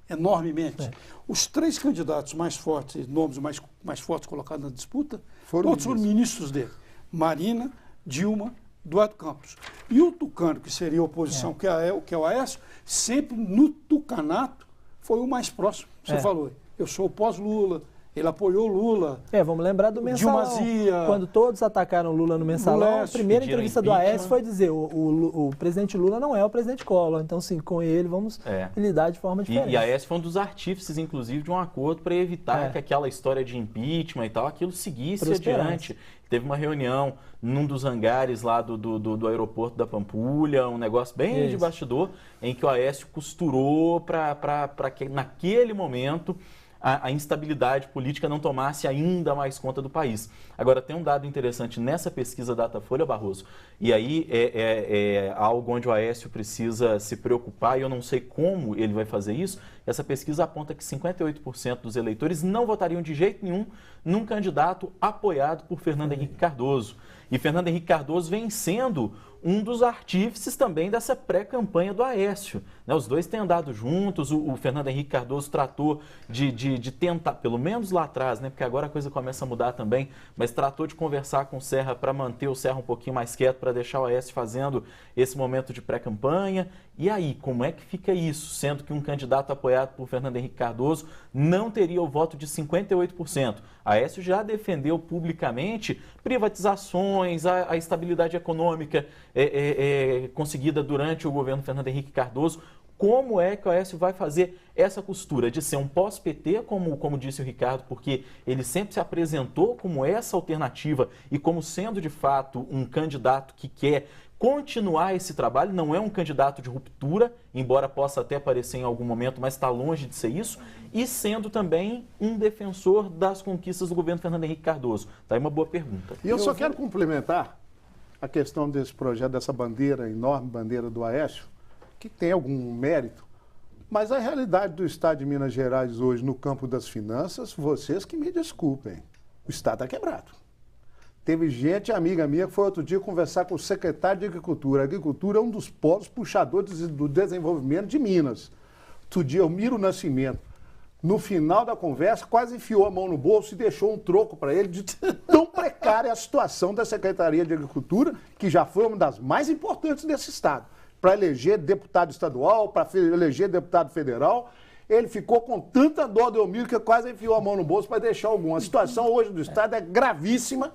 enormemente. Os três candidatos mais fortes, nomes mais fortes colocados na disputa, todos foram ministros dele. Marina, Dilma, Eduardo Campos. E o Tucano, que seria a oposição, que é o Aécio, sempre no tucanato foi o mais próximo. Você falou, eu sou o pós-Lula. Ele apoiou Lula. Vamos lembrar do Mensalão. Dilma, quando todos atacaram Lula no Mensalão, a primeira entrevista do Aécio foi dizer o presidente Lula não é o presidente Collor. Então, sim, com ele vamos lidar de forma diferente. E Aécio foi um dos artífices, inclusive, de um acordo para evitar que aquela história de impeachment e tal, aquilo seguisse adiante. Teve uma reunião num dos hangares lá do aeroporto da Pampulha, um negócio bem de bastidor, em que o Aécio costurou para que, naquele momento, a instabilidade política não tomasse ainda mais conta do país. Agora, tem um dado interessante nessa pesquisa Datafolha, Barroso, e aí é algo onde o Aécio precisa se preocupar, e eu não sei como ele vai fazer isso. Essa pesquisa aponta que 58% dos eleitores não votariam de jeito nenhum num candidato apoiado por Fernando Henrique Cardoso. E Fernando Henrique Cardoso vem sendo um dos artífices também dessa pré-campanha do Aécio. Os dois têm andado juntos, o Fernando Henrique Cardoso tratou de tentar, pelo menos lá atrás, porque agora a coisa começa a mudar também, mas tratou de conversar com o Serra para manter o Serra um pouquinho mais quieto, para deixar o Aécio fazendo esse momento de pré-campanha. E aí, como é que fica isso? Sendo que um candidato apoiado por Fernando Henrique Cardoso não teria o voto de 58%. Aécio já defendeu publicamente privatizações, a estabilidade econômica conseguida durante o governo Fernando Henrique Cardoso. Como é que o Aécio vai fazer essa costura de ser um pós-PT, como disse o Ricardo, porque ele sempre se apresentou como essa alternativa e como sendo, de fato, um candidato que quer continuar esse trabalho, não é um candidato de ruptura, embora possa até aparecer em algum momento, mas está longe de ser isso, e sendo também um defensor das conquistas do governo Fernando Henrique Cardoso. Está aí uma boa pergunta. E eu só quero complementar a questão desse projeto, dessa bandeira, enorme bandeira do Aécio, que tem algum mérito, mas a realidade do Estado de Minas Gerais hoje no campo das finanças, vocês que me desculpem, o Estado está quebrado. Teve gente, amiga minha, que foi outro dia conversar com o secretário de Agricultura. A agricultura é um dos polos puxadores do desenvolvimento de Minas. Outro dia, o Miro Nascimento, no final da conversa, quase enfiou a mão no bolso e deixou um troco para ele de tão precária a situação da Secretaria de Agricultura, que já foi uma das mais importantes desse Estado. Para eleger deputado estadual, para eleger deputado federal, ele ficou com tanta dor do Eumílio que quase enfiou a mão no bolso para deixar algum. A situação hoje do Estado é gravíssima.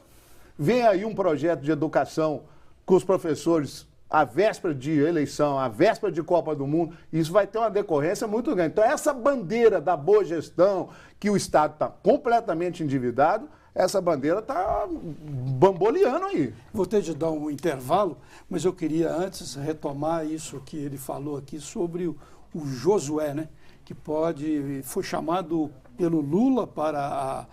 Vem aí um projeto de educação com os professores à véspera de eleição, à véspera de Copa do Mundo, isso vai ter uma decorrência muito grande. Então, essa bandeira da boa gestão, que o Estado está completamente endividado, essa bandeira está bamboleando aí. Vou ter de dar um intervalo, mas eu queria antes retomar isso que ele falou aqui sobre o Josué, né? Que foi chamado pelo Lula para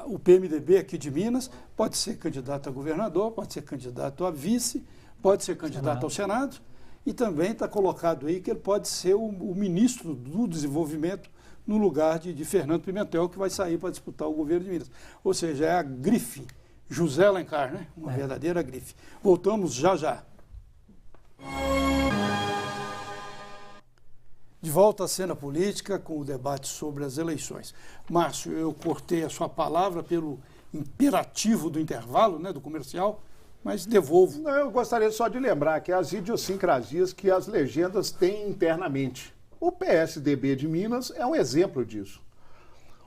o PMDB aqui de Minas, pode ser candidato a governador, pode ser candidato a vice, pode ser candidato ao Senado, e também está colocado aí que ele pode ser o ministro do desenvolvimento no lugar de Fernando Pimentel, que vai sair para disputar o governo de Minas. Ou seja, é a grife, José Alencar, né? Uma verdadeira grife. Voltamos já já. De volta à cena política com o debate sobre as eleições. Márcio, eu cortei a sua palavra pelo imperativo do intervalo, né, do comercial, mas devolvo. Não, eu gostaria só de lembrar que as idiosincrasias que as legendas têm internamente. O PSDB de Minas é um exemplo disso.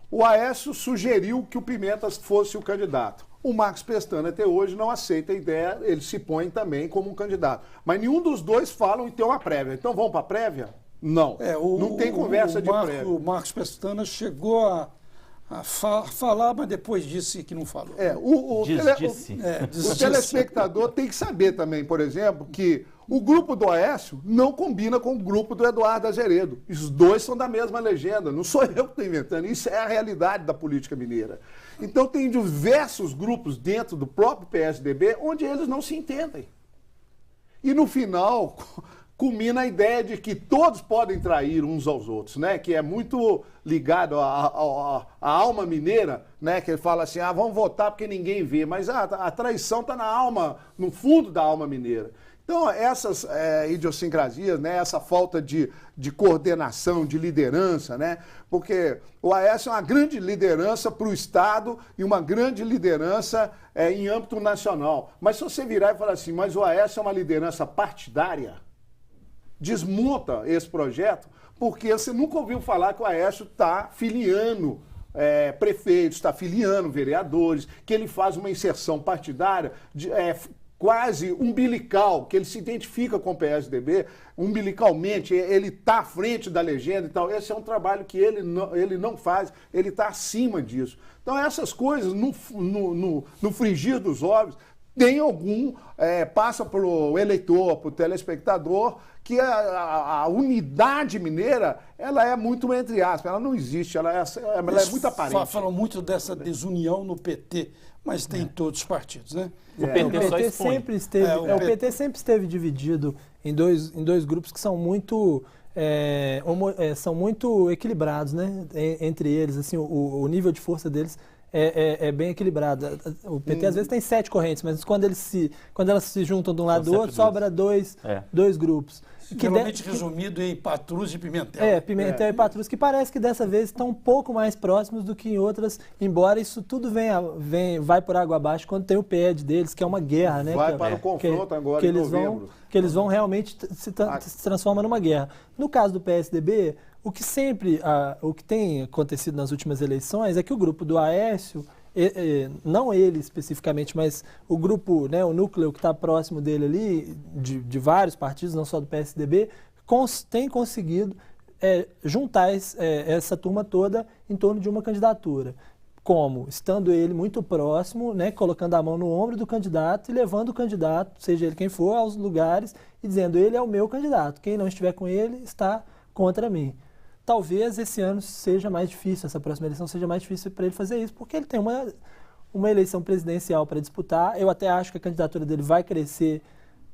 O Aécio sugeriu que o Pimentas fosse o candidato. O Marcos Pestana até hoje não aceita a ideia, ele se põe também como um candidato. Mas nenhum dos dois falam em ter uma prévia. Então vamos para a prévia? Não. Não tem conversa de prévia. O Marcos Pestana chegou a falar, mas depois disse que não falou. O telespectador tem que saber também, por exemplo, que o grupo do Aécio não combina com o grupo do Eduardo Azeredo. Os dois são da mesma legenda, não sou eu que estou inventando, isso é a realidade da política mineira. Então tem diversos grupos dentro do próprio PSDB onde eles não se entendem. E no final culmina a ideia de que todos podem trair uns aos outros, né? Que é muito ligado à alma mineira, né? Que ele fala assim, vamos votar porque ninguém vê, mas a traição está na alma, no fundo da alma mineira. Então, essas idiosincrasias, né? Essa falta de coordenação, de liderança, né? Porque o Aécio é uma grande liderança para o Estado e uma grande liderança em âmbito nacional. Mas se você virar e falar assim, mas o Aécio é uma liderança partidária, desmonta esse projeto, porque você nunca ouviu falar que o Aécio está filiando prefeitos, está filiando vereadores, que ele faz uma inserção partidária quase umbilical, que ele se identifica com o PSDB, umbilicalmente, ele está à frente da legenda e tal. Esse é um trabalho que ele não faz, ele está acima disso. Então essas coisas, no frigir dos ovos, tem passa para o eleitor, para o telespectador, que a unidade mineira, ela é muito, entre aspas, ela não existe, ela é muito aparente. Falam muito dessa desunião no PT, mas tem em todos os partidos, né? O PT sempre esteve, o PT sempre esteve dividido em dois grupos que são muito equilibrados, né? Entre eles, assim, o nível de força deles é bem equilibrado. O PT às vezes tem 7 correntes, mas quando elas se juntam de um lado do outro, sobra dois grupos. Geralmente resumido em Patrus e Pimentel. Pimentel e Patrus, que parece que dessa vez estão um pouco mais próximos do que em outras, embora isso tudo vai por água abaixo quando tem o PED deles, que é uma guerra, né? Vai para o confronto agora em novembro. Que eles vão realmente se transforma numa guerra. No caso do PSDB, o que tem acontecido nas últimas eleições é que o grupo do Aécio, não ele especificamente, mas o grupo, né, o núcleo que está próximo dele ali, de vários partidos, não só do PSDB, tem conseguido juntar essa turma toda em torno de uma candidatura. Como? Estando ele muito próximo, né, colocando a mão no ombro do candidato e levando o candidato, seja ele quem for, aos lugares e dizendo, ele é o meu candidato, quem não estiver com ele está contra mim. Talvez esse ano seja mais difícil, essa próxima eleição seja mais difícil para ele fazer isso, porque ele tem uma eleição presidencial para disputar. Eu até acho que a candidatura dele vai crescer,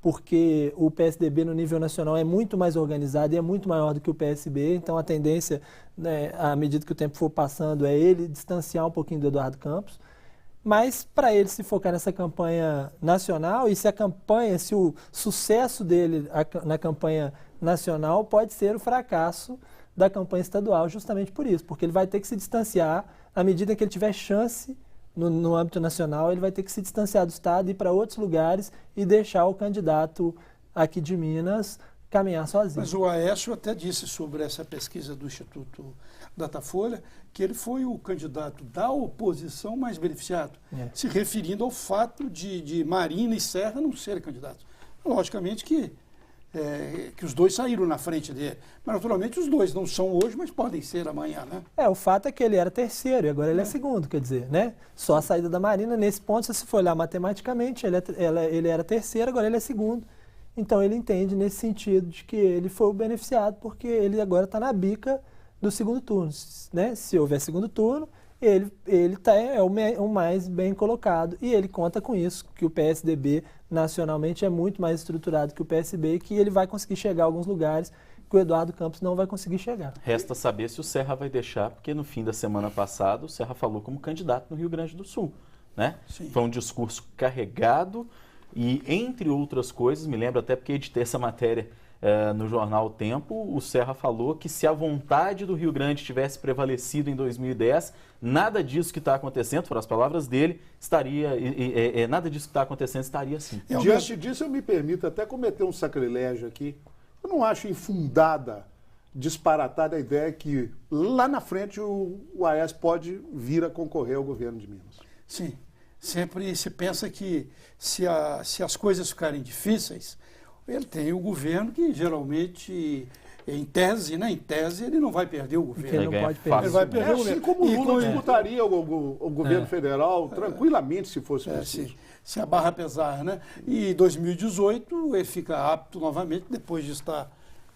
porque o PSDB no nível nacional é muito mais organizado e é muito maior do que o PSB, então a tendência, né, à medida que o tempo for passando, é ele distanciar um pouquinho do Eduardo Campos. Mas para ele se focar nessa campanha nacional, e se o sucesso dele na campanha nacional pode ser o fracasso da campanha estadual, justamente por isso, porque ele vai ter que se distanciar à medida que ele tiver chance no âmbito nacional, ele vai ter que se distanciar do Estado, ir para outros lugares e deixar o candidato aqui de Minas caminhar sozinho. Mas o Aécio até disse sobre essa pesquisa do Instituto Datafolha que ele foi o candidato da oposição mais beneficiado, se referindo ao fato de Marina e Serra não serem candidatos. Logicamente que os dois saíram na frente dele, mas naturalmente os dois não são hoje, mas podem ser amanhã, né? O fato é que ele era terceiro e agora ele é segundo, quer dizer, né? Só a saída da Marina, nesse ponto, se você for olhar matematicamente, ele era terceiro, agora ele é segundo. Então ele entende nesse sentido de que ele foi o beneficiado, porque ele agora está na bica do segundo turno, né? Se houver segundo turno, ele é o mais bem colocado e ele conta com isso, que o PSDB nacionalmente é muito mais estruturado que o PSB e que ele vai conseguir chegar a alguns lugares que o Eduardo Campos não vai conseguir chegar. Resta saber se o Serra vai deixar, porque no fim da semana passada o Serra falou como candidato no Rio Grande do Sul, né? Sim. Foi um discurso carregado e, entre outras coisas, me lembro até porque editei essa matéria no jornal O Tempo, o Serra falou que se a vontade do Rio Grande tivesse prevalecido em 2010, nada disso que está acontecendo, foram as palavras dele, nada disso que está acontecendo estaria assim. Diante disso, eu me permito até cometer um sacrilégio aqui. Eu não acho infundada, disparatada a ideia que lá na frente o Aécio pode vir a concorrer ao governo de Minas. Sim, sempre se pensa que se as coisas ficarem difíceis, ele tem o governo que geralmente, em tese, ele não vai perder o governo. Ele não pode perder. Ele vai perder o governo. Assim como o Lula disputaria o governo federal tranquilamente, se fosse preciso. Se a barra pesar, né? E em 2018 ele fica apto novamente, depois de estar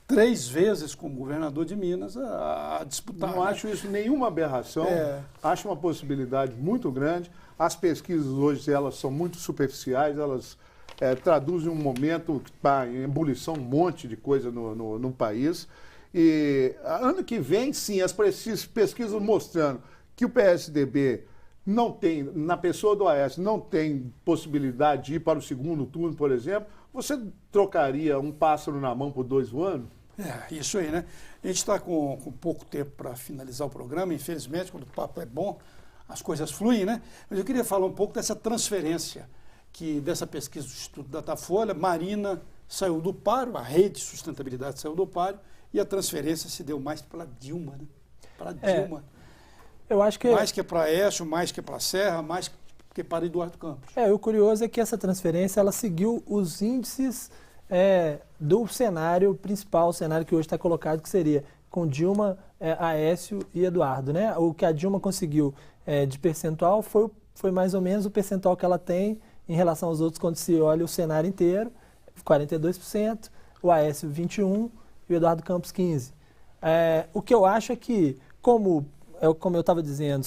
3 vezes como governador de Minas, a disputar. Não acho isso nenhuma aberração, acho uma possibilidade muito grande. As pesquisas hoje elas são muito superficiais, elas traduzem um momento que está em ebulição, um monte de coisa no país. E ano que vem, sim, as pesquisas mostrando que o PSDB não tem, na pessoa do Aécio, não tem possibilidade de ir para o segundo turno, por exemplo, você trocaria um pássaro na mão por 2 voando? Isso aí, né? A gente está com pouco tempo para finalizar o programa, infelizmente, quando o papo é bom, as coisas fluem, né? Mas eu queria falar um pouco dessa transferência, dessa pesquisa do Instituto Datafolha. Marina saiu do páreo, a rede de sustentabilidade saiu do páreo, e a transferência se deu mais para Dilma, né? Para Dilma. Eu acho que... Mais que para Aécio, mais que para Serra, mais que para Eduardo Campos. O curioso é que essa transferência, ela seguiu os índices do cenário principal, o cenário que hoje está colocado, que seria com Dilma, Aécio e Eduardo, né? O que a Dilma conseguiu de percentual foi mais ou menos o percentual que ela tem em relação aos outros quando se olha o cenário inteiro, 42%, o Aécio 21% e o Eduardo Campos 15%. O que eu acho é que, como eu estava dizendo,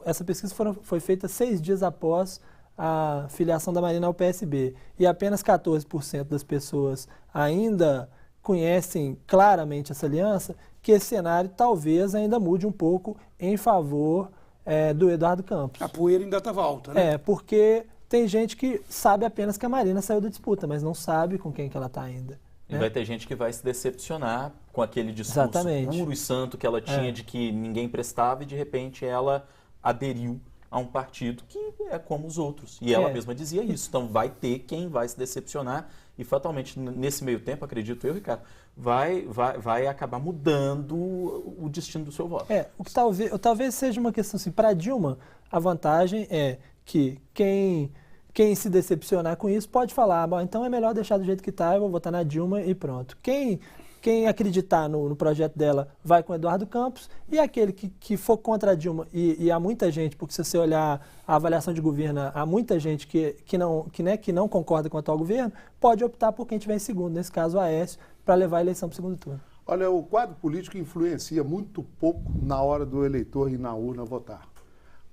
essa pesquisa foi feita 6 dias após a filiação da Marina ao PSB e apenas 14% das pessoas ainda conhecem claramente essa aliança, que esse cenário talvez ainda mude um pouco em favor do Eduardo Campos. A poeira ainda estava alta, né? Porque tem gente que sabe apenas que a Marina saiu da disputa, mas não sabe com quem que ela está ainda. E vai ter gente que vai se decepcionar com aquele discurso puro e santo que ela tinha de que ninguém prestava e de repente ela aderiu a um partido que é como os outros. E ela mesma dizia isso. Então vai ter quem vai se decepcionar e fatalmente nesse meio tempo, acredito eu, Ricardo, vai acabar mudando o destino do seu voto. O que talvez seja uma questão assim, para Dilma, a vantagem é que quem se decepcionar com isso pode falar, bom, então é melhor deixar do jeito que está, eu vou votar na Dilma e pronto. Quem acreditar no projeto dela vai com o Eduardo Campos, e aquele que for contra a Dilma, e há muita gente, porque se você olhar a avaliação de governo, há muita gente que não concorda com o atual governo, pode optar por quem estiver em segundo, nesse caso o Aécio, para levar a eleição para o segundo turno. Olha, o quadro político influencia muito pouco na hora do eleitor ir na urna votar.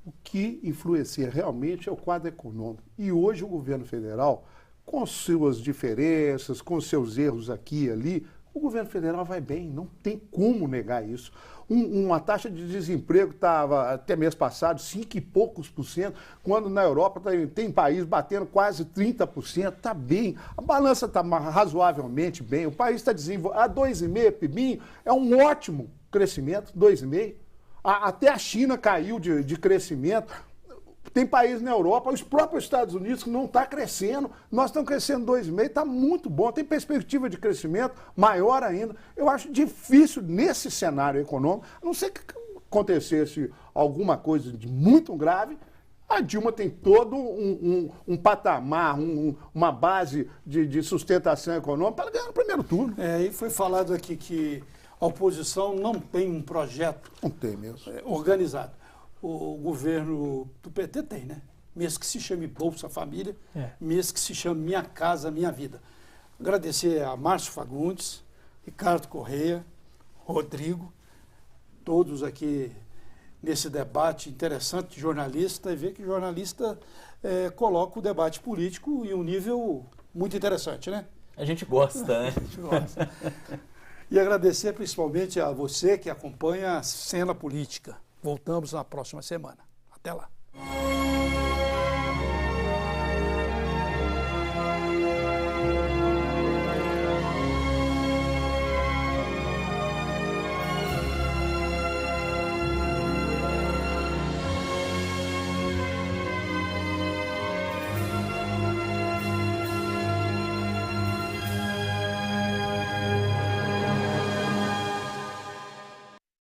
O que influencia realmente é o quadro econômico. E hoje o governo federal, com suas diferenças, com seus erros aqui e ali, o governo federal vai bem, não tem como negar isso. Uma taxa de desemprego estava, até mês passado, 5 e poucos %, quando na Europa tem país batendo quase 30%, está bem. A balança está razoavelmente bem, o país está desenvolvendo. A 2,5% PIB é um ótimo crescimento, 2,5%. Até a China caiu de crescimento. Tem país na Europa, os próprios Estados Unidos, que não está crescendo. Nós estamos crescendo 2,5%, está muito bom. Tem perspectiva de crescimento maior ainda. Eu acho difícil, nesse cenário econômico, a não ser que acontecesse alguma coisa de muito grave, a Dilma tem todo um patamar, uma base de sustentação econômica para ela ganhar no primeiro turno. E foi falado aqui que a oposição não tem um projeto Não tem mesmo. organizado. O governo do PT tem, né? Mesmo que se chame Bolsa Família, mesmo que se chame Minha Casa Minha Vida. Agradecer a Márcio Fagundes, Ricardo Correia, Rodrigo, todos aqui nesse debate interessante de jornalista, e ver que jornalista coloca o debate político em um nível muito interessante, né? A gente gosta, né? A gente gosta. E agradecer principalmente a você que acompanha a cena política. Voltamos na próxima semana. Até lá.